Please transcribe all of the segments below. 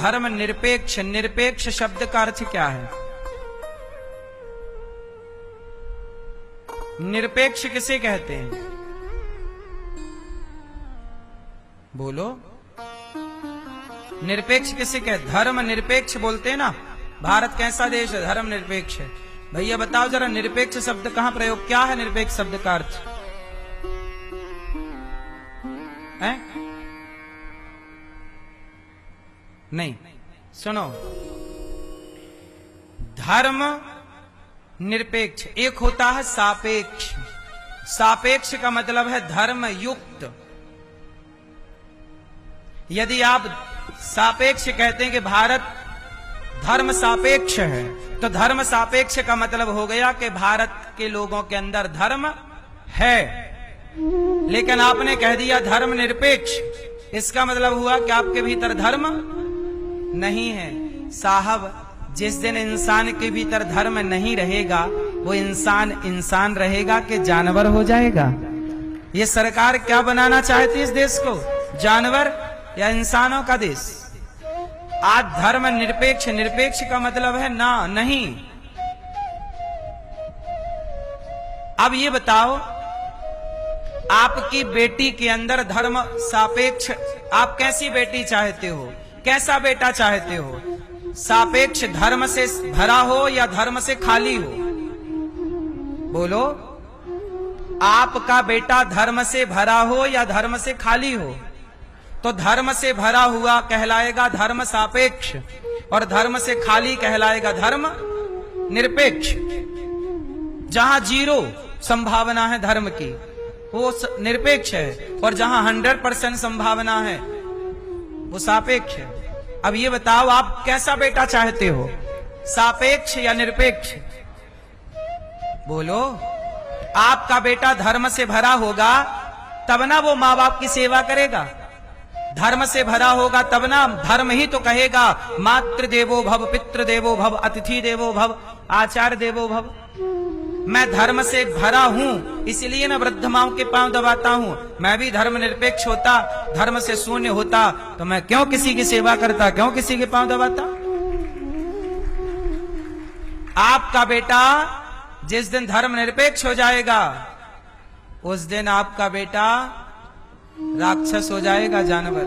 धर्म निरपेक्ष। निरपेक्ष शब्द का अर्थ क्या है? निरपेक्ष किसे कहते हैं? बोलो, निरपेक्ष किसे कहते? धर्म निरपेक्ष बोलते हैं ना। भारत कैसा देश है? धर्म निरपेक्ष है। भैया बताओ जरा, निरपेक्ष शब्द कहां प्रयोग? क्या है निरपेक्ष शब्द का अर्थ? है? नहीं, सुनो, धर्म निरपेक्ष एक होता है सापेक्ष। सापेक्ष का मतलब है धर्म युक्त। यदि आप सापेक्ष कहते हैं कि भारत धर्म सापेक्ष है, तो धर्म सापेक्ष का मतलब हो गया कि भारत के लोगों के अंदर धर्म है, लेकिन आपने कह दिया धर्म निरपेक्ष। इसका मतलब हुआ कि आपके भीतर धर्म नहीं है। साहब, जिस दिन इंसान के भीतर धर्म नहीं रहेगा, वो इंसान रहेगा कि जानवर हो जाएगा? ये सरकार क्या बनाना चाहती है इस देश को? जानवर या इंसानों का देश? आज धर्म निरपेक्ष, निरपेक्ष का मतलब है ना, नहीं। अब ये बताओ, आपकी बेटी के अंदर धर्म सापेक्ष, आप कैसी बेटी चाहते हो? कैसा बेटा चाहते हो? सापेक्ष धर्म से भरा हो या धर्म से खाली हो? बोलो, आपका बेटा धर्म से भरा हो या धर्म से खाली हो? तो धर्म से भरा हुआ कहलाएगा धर्म सापेक्ष, और धर्म से खाली कहलाएगा धर्म निरपेक्ष। जहां 0 संभावना है धर्म की, वो निरपेक्ष है, और जहां 100% संभावना है, वो सापेक्ष है। अब ये बताओ, आप कैसा बेटा चाहते हो? सापेक्ष या निरपेक्ष? बोलो, आपका बेटा धर्म से भरा होगा तब ना वो माँ बाप की सेवा करेगा। धर्म से भरा होगा तब ना, धर्म ही तो कहेगा मातृ देवो भव, पितृ देवो भव, अतिथि देवो भव, आचार्य देवो भव। मैं धर्म से भरा हूं, इसलिए ना वृद्ध माओं के पांव दबाता हूं। मैं भी धर्म निरपेक्ष होता, धर्म से शून्य होता, तो मैं क्यों किसी की सेवा करता, क्यों किसी के पांव दबाता? आपका बेटा जिस दिन धर्म निरपेक्ष हो जाएगा, उस दिन आपका बेटा राक्षस हो जाएगा, जानवर।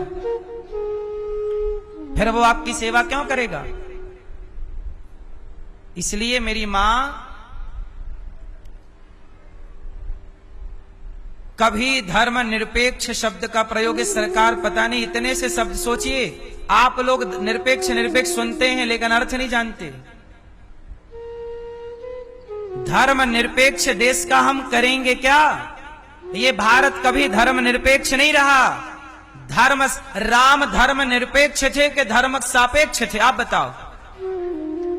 फिर वो आपकी सेवा क्यों करेगा? इसलिए मेरी मां कभी धर्म निरपेक्ष शब्द का प्रयोग इस सरकार पता नहीं इतने से शब्द सोचिए। आप लोग निरपेक्ष निरपेक्ष सुनते हैं लेकिन अर्थ नहीं जानते। धर्म निरपेक्ष देश का हम करेंगे क्या? ये भारत कभी धर्म निरपेक्ष नहीं रहा। राम धर्म निरपेक्ष थे कि धर्म सापेक्ष थे? आप बताओ।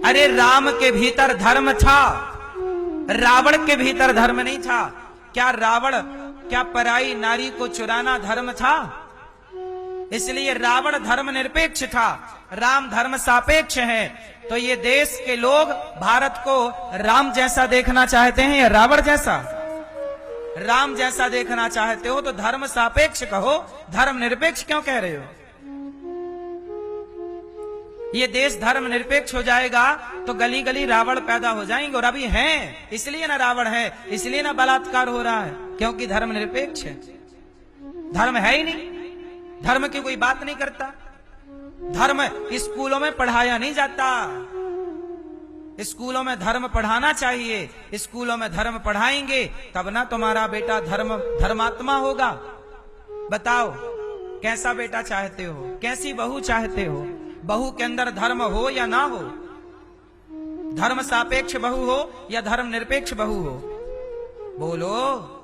अरे राम के भीतर धर्म था, रावण के भीतर धर्म नहीं था। क्या पराई नारी को चुराना धर्म था? इसलिए रावण धर्म निरपेक्ष था, राम धर्म सापेक्ष है। तो ये देश के लोग भारत को राम जैसा देखना चाहते हैं या रावण जैसा? राम जैसा देखना चाहते हो तो धर्म सापेक्ष कहो, धर्म निरपेक्ष क्यों कह रहे हो? ये देश धर्म निरपेक्ष हो जाएगा तो गली गली रावण पैदा हो जाएंगे, और अभी हैं, इसलिए ना रावण है, इसलिए ना बलात्कार हो रहा है, क्योंकि धर्म निरपेक्ष है। धर्म है ही नहीं, धर्म की कोई बात नहीं करता। धर्म स्कूलों में पढ़ाया नहीं जाता। स्कूलों में धर्म पढ़ाना चाहिए। स्कूलों में धर्म पढ़ाएंगे तब ना तुम्हारा बेटा धर्मात्मा होगा। बताओ, कैसा बेटा चाहते हो? कैसी बहू चाहते हो? बहू के अंदर धर्म हो या ना हो? धर्म सापेक्ष बहू हो या धर्म निरपेक्ष बहू हो? बोलो,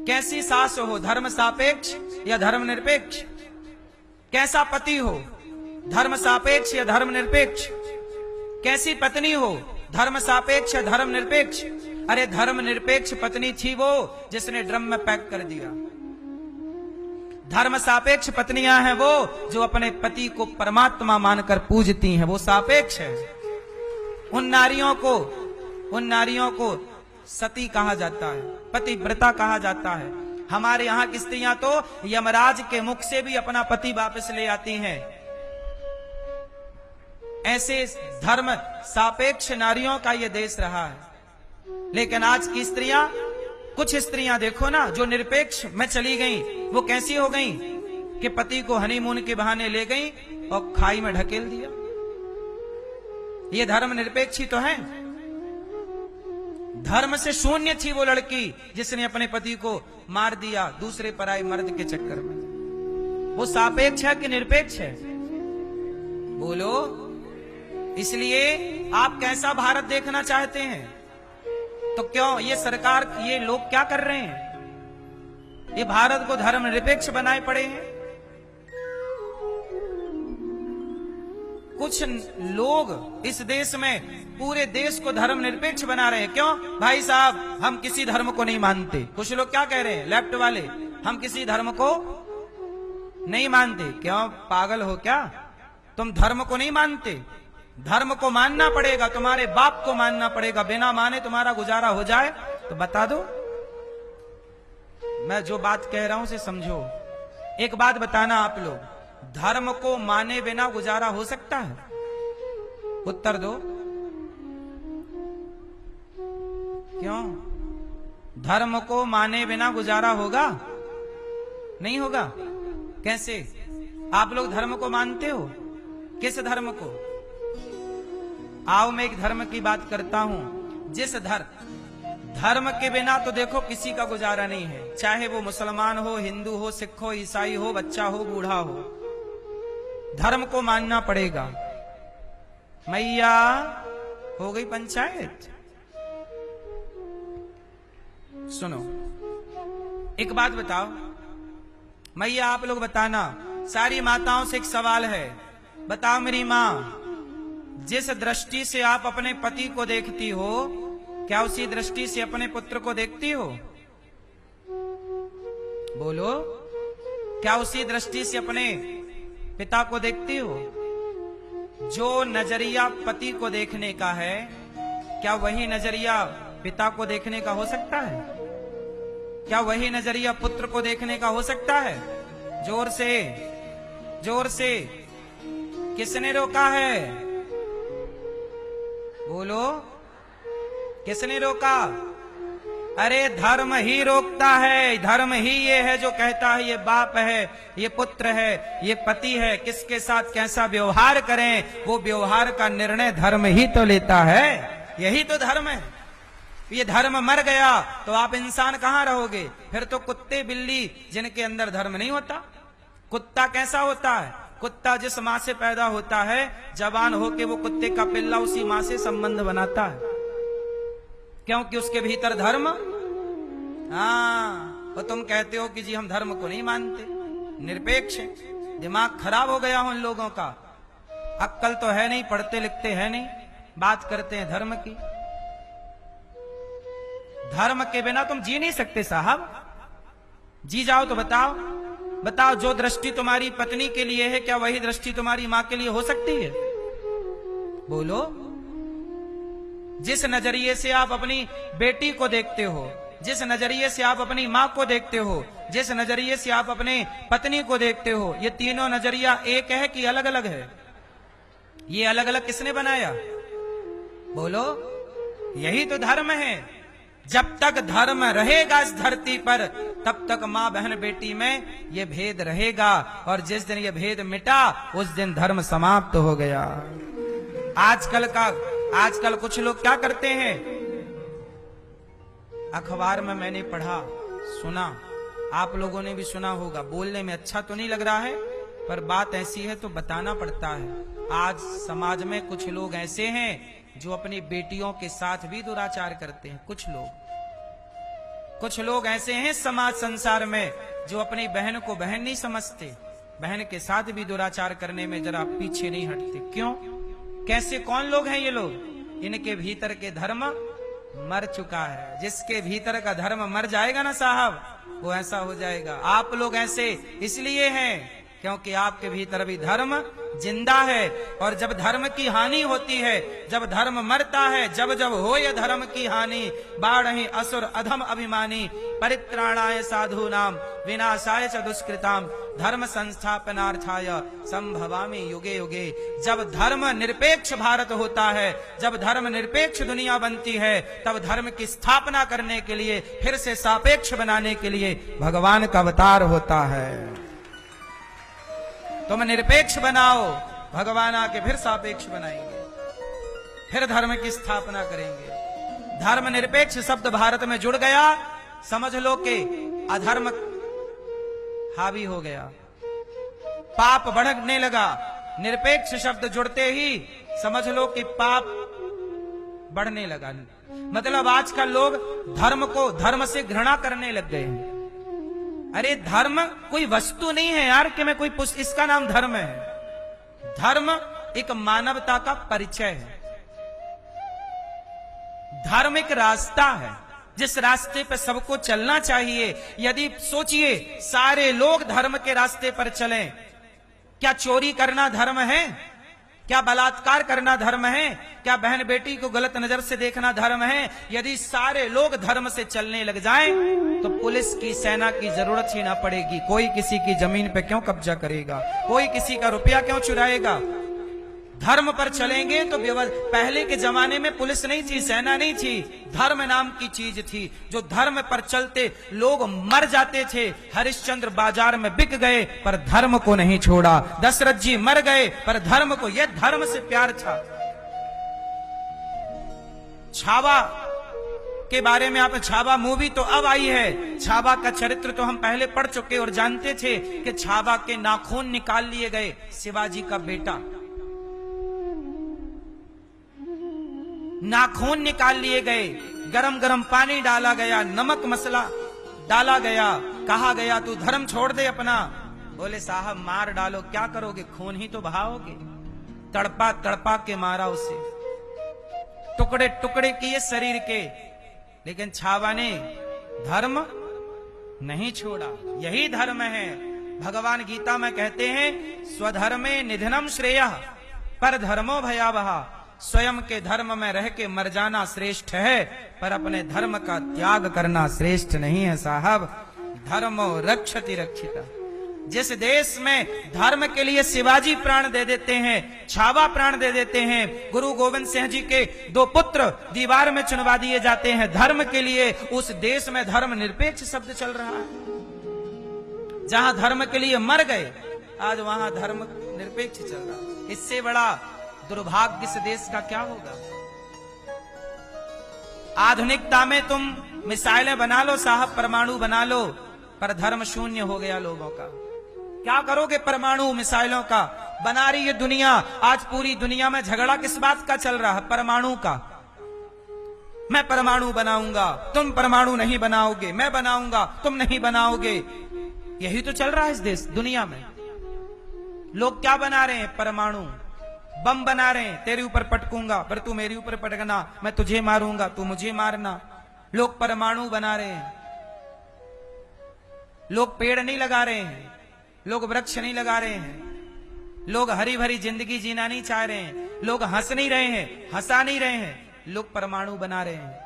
कैसी सास हो? धर्म सापेक्ष या धर्म निरपेक्ष? कैसा पति हो? धर्म सापेक्ष या धर्म निरपेक्ष? कैसी पत्नी हो? धर्म सापेक्ष या धर्म निरपेक्ष? अरे धर्म निरपेक्ष पत्नी थी वो जिसने ड्रम में पैक कर दिया। धर्म सापेक्ष पत्नियां हैं वो जो अपने पति को परमात्मा मानकर पूजती हैं, वो सापेक्ष है। उन नारियों को सती कहा जाता है, पतिव्रता कहा जाता है। हमारे यहाँ की स्त्रियां तो यमराज के मुख से भी अपना पति वापस ले आती हैं। ऐसे धर्म सापेक्ष नारियों का ये देश रहा है। लेकिन आज की स्त्रियां, कुछ स्त्रियां देखो ना, जो निरपेक्ष में चली गईं, वो कैसी हो गईं कि पति को हनीमून के बहाने ले गईं और खाई में ढकेल दिया। ये धर्म निरपेक्ष ही तो है। धर्म से शून्य थी वो लड़की जिसने अपने पति को मार दिया दूसरे पराई मर्द के चक्कर में। वो सापेक्ष है कि निरपेक्ष है? बोलो। इसलिए आप कैसा भारत देखना चाहते हैं? तो क्यों ये सरकार, ये लोग क्या कर रहे हैं? ये भारत को धर्म निरपेक्ष बनाए पड़े हैं। कुछ लोग इस देश में पूरे देश को धर्म निरपेक्ष बना रहे हैं। क्यों? भाई साहब, हम किसी धर्म को नहीं मानते। कुछ लोग क्या कह रहे हैं, लेफ्ट वाले, हम किसी धर्म को नहीं मानते। क्यों? पागल हो क्या? तुम धर्म को नहीं मानते? धर्म को मानना पड़ेगा, तुम्हारे बाप को मानना पड़ेगा। बिना माने तुम्हारा गुजारा हो जाए तो बता दो। मैं जो बात कह रहा हूं उसे समझो। एक बात बताना आप लोग, धर्म को माने बिना गुजारा हो सकता है? उत्तर दो। क्यों? धर्म को माने बिना गुजारा होगा? नहीं होगा। कैसे? आप लोग धर्म को मानते हो? किस धर्म को? आओ मैं एक धर्म की बात करता हूं। जिस धर्म के बिना तो देखो किसी का गुजारा नहीं है, चाहे वो मुसलमान हो, हिंदू हो, सिख हो, ईसाई हो, बच्चा हो, बूढ़ा हो, धर्म को मानना पड़ेगा। मैया हो गई पंचायत। सुनो, एक बात बताओ मैया, आप लोग बताना, सारी माताओं से एक सवाल है। बताओ मेरी मां, जिस दृष्टि से आप अपने पति को देखती हो, क्या उसी दृष्टि से अपने पुत्र को देखती हो? बोलो। क्या उसी दृष्टि से अपने पिता को देखती हो? जो नजरिया पति को देखने का है, क्या वही नजरिया पिता को देखने का हो सकता है? क्या वही नजरिया पुत्र को देखने का हो सकता है? जोर से, जोर से। किसने रोका है? बोलो, किसने रोका? अरे धर्म ही रोकता है। धर्म ही ये है जो कहता है ये बाप है, ये पुत्र है, ये पति है, किसके साथ कैसा व्यवहार करें, वो व्यवहार का निर्णय धर्म ही तो लेता है। यही तो धर्म है। ये धर्म मर गया तो आप इंसान कहां रहोगे? फिर तो कुत्ते बिल्ली जिनके अंदर धर्म नहीं होता। कुत्ता कैसा होता है? कुत्ता जिस मां से पैदा होता है, जवान होके वो कुत्ते का पिल्ला उसी मां से संबंध बनाता है, क्योंकि उसके भीतर धर्म। हाँ, तो तुम कहते हो कि जी हम धर्म को नहीं मानते, निरपेक्ष है। दिमाग खराब हो गया उन लोगों का, अक्ल तो है नहीं, पढ़ते लिखते हैं नहीं, बात करते हैं धर्म की। धर्म के बिना तुम जी नहीं सकते साहब। जी जाओ तो बताओ, बताओ जो दृष्टि तुम्हारी पत्नी के लिए है, क्या वही दृष्टि तुम्हारी मां के लिए हो सकती है? बोलो। जिस नजरिए से आप अपनी बेटी को देखते हो, जिस नजरिए से आप अपनी मां को देखते हो, जिस नजरिए से आप अपने पत्नी को देखते हो, ये तीनों नजरिया एक है कि अलग अलग है? ये अलग अलग किसने बनाया? बोलो। यही तो धर्म है। जब तक धर्म रहेगा इस धरती पर, तब तक मां बहन बेटी में ये भेद रहेगा, और जिस दिन ये भेद मिटा उस दिन धर्म समाप्त हो गया। आजकल कुछ लोग क्या करते हैं, अखबार में मैंने पढ़ा, सुना, आप लोगों ने भी सुना होगा, बोलने में अच्छा तो नहीं लग रहा है पर बात ऐसी है तो बताना पड़ता है। आज समाज में कुछ लोग ऐसे हैं जो अपनी बेटियों के साथ भी दुराचार करते हैं। कुछ लोग ऐसे हैं समाज संसार में जो अपनी बहन को बहन नहीं समझते, बहन के साथ भी दुराचार करने में जरा पीछे नहीं हटते। क्यों? कैसे, कौन लोग हैं ये लोग? इनके भीतर के धर्म मर चुका है। जिसके भीतर का धर्म मर जाएगा ना साहब, वो ऐसा हो जाएगा। आप लोग ऐसे इसलिए हैं क्योंकि आपके भीतर भी धर्म जिंदा है, और जब धर्म की हानि होती है, जब धर्म मरता है, जब जब हो ये धर्म की हानि, बाढ़हि असुर अधम अभिमानी, परित्राणाय साधूनाम विनाशाय च दुष्कृताम, धर्म संस्थापनार्थाय संभवामि युगे युगे। जब धर्म निरपेक्ष भारत होता है, जब धर्म निरपेक्ष दुनिया बनती है, तब धर्म की स्थापना करने के लिए, फिर से सापेक्ष बनाने के लिए भगवान का अवतार होता है। तुम निरपेक्ष बनाओ, भगवान आके फिर सापेक्ष बनाएंगे, फिर धर्म की स्थापना करेंगे। धर्म निरपेक्ष शब्द भारत में जुड़ गया, समझ लो कि अधर्म हावी हो गया, पाप बढ़ने लगा। निरपेक्ष शब्द जुड़ते ही समझ लो कि पाप बढ़ने लगा। मतलब आजकल लोग धर्म को धर्म से घृणा करने लग गए हैं। अरे धर्म कोई वस्तु नहीं है यार कि मैं कोई इसका नाम धर्म है। धर्म एक मानवता का परिचय है। धर्म एक रास्ता है जिस रास्ते पर सबको चलना चाहिए। यदि सोचिए सारे लोग धर्म के रास्ते पर चलें, क्या चोरी करना धर्म है? क्या बलात्कार करना धर्म है? क्या बहन बेटी को गलत नजर से देखना धर्म है? यदि सारे लोग धर्म से चलने लग जाएं, तो पुलिस की, सेना की जरूरत ही ना पड़ेगी। कोई किसी की जमीन पे क्यों कब्जा करेगा? कोई किसी का रुपया क्यों चुराएगा? धर्म पर चलेंगे तो पहले के जमाने में पुलिस नहीं थी, सेना नहीं थी, धर्म नाम की चीज थी। जो धर्म पर चलते लोग मर जाते थे। हरिश्चंद्र बाजार में बिक गए पर धर्म को नहीं छोड़ा। दशरथ जी मर गए पर धर्म को, यह धर्म से प्यार था। छावा के बारे में आप, छावा मूवी तो अब आई है, छावा का चरित्र तो हम पहले पढ़ चुके और जानते थे कि छावा के नाखून निकाल लिए गए। शिवाजी का बेटा, नाखून निकाल लिए गए, गरम गरम पानी डाला गया, नमक मसाला डाला गया, कहा गया तू धर्म छोड़ दे अपना। बोले साहब मार डालो, क्या करोगे, खून ही तो बहाओगे। तड़पा तड़पा के मारा उसे, टुकड़े टुकड़े किए शरीर के, लेकिन छावा ने धर्म नहीं छोड़ा। यही धर्म है। भगवान गीता में कहते हैं स्वधर्मे निधनम श्रेयः पर धर्मो भयावहा। स्वयं के धर्म में रह के मर जाना श्रेष्ठ है, पर अपने धर्म का त्याग करना श्रेष्ठ नहीं है साहब। धर्मो रक्षति रक्षिता। जिस देश में धर्म के लिए शिवाजी प्राण दे देते हैं, छावा प्राण दे देते हैं, गुरु गोविंद सिंह जी के 2 पुत्र दीवार में चुनवा दिए जाते हैं धर्म के लिए, उस देश में धर्म निरपेक्ष शब्द चल रहा है। जहां धर्म के लिए मर गए, आज वहां धर्म निरपेक्ष चल रहा है। इससे बड़ा दुर्भाग्य इस देश का क्या होगा? आधुनिकता में तुम मिसाइलें बना लो साहब, परमाणु बना लो, पर धर्म शून्य हो गया लोगों का। क्या करोगे परमाणु मिसाइलों का? बना रही है दुनिया। आज पूरी दुनिया में झगड़ा किस बात का चल रहा है? परमाणु का। मैं परमाणु बनाऊंगा, तुम परमाणु नहीं बनाओगे, मैं बनाऊंगा, तुम नहीं बनाओगे। यही तो चल रहा है इस देश दुनिया में। लोग क्या बना रहे हैं? परमाणु बम बना रहे हैं। तेरे ऊपर पटकूंगा पर तू मेरे ऊपर पटकना, मैं तुझे मारूंगा तू मुझे मारना। लोग परमाणु बना रहे हैं। लोग पेड़ नहीं लगा रहे हैं, लोग वृक्ष नहीं लगा रहे हैं, लोग हरी भरी जिंदगी जीना नहीं चाह रहे हैं, लोग हंस नहीं रहे हैं, हंसा नहीं रहे हैं, लोग परमाणु बना रहे हैं।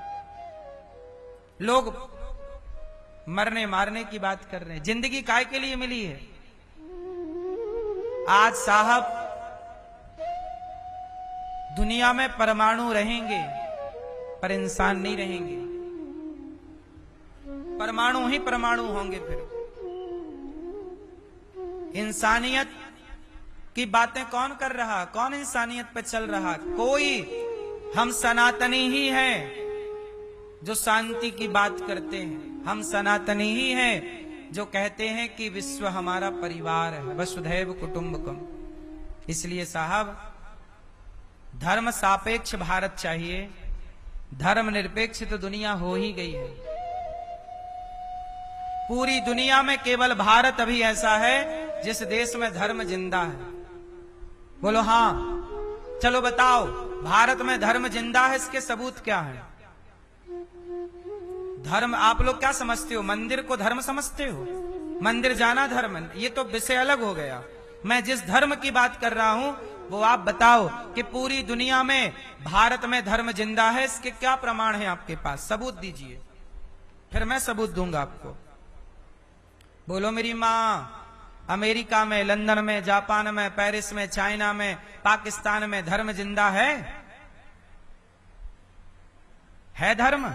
लोग मरने मारने की बात कर रहे हैं। जिंदगी काय के लिए मिली है? आज साहब दुनिया में परमाणु रहेंगे पर इंसान नहीं रहेंगे। परमाणु ही परमाणु होंगे। फिर इंसानियत की बातें कौन कर रहा? कौन इंसानियत पे चल रहा? कोई। हम सनातनी ही हैं जो शांति की बात करते हैं। हम सनातनी ही हैं जो कहते हैं कि विश्व हमारा परिवार है, वसुधैव कुटुंबकम। इसलिए साहब धर्म सापेक्ष भारत चाहिए। धर्म निरपेक्ष तो दुनिया हो ही गई है। पूरी दुनिया में केवल भारत अभी ऐसा है जिस देश में धर्म जिंदा है। बोलो हाँ, चलो बताओ भारत में धर्म जिंदा है, इसके सबूत क्या है? धर्म आप लोग क्या समझते हो? मंदिर को धर्म समझते हो? मंदिर जाना धर्म? ये तो विषय अलग हो गया। मैं जिस धर्म की बात कर रहा हूं वो आप बताओ कि पूरी दुनिया में भारत में धर्म जिंदा है, इसके क्या प्रमाण है आपके पास? सबूत दीजिए, फिर मैं सबूत दूंगा आपको। बोलो मेरी मां, अमेरिका में, लंदन में, जापान में, पेरिस में, चाइना में, पाकिस्तान में धर्म जिंदा है धर्म?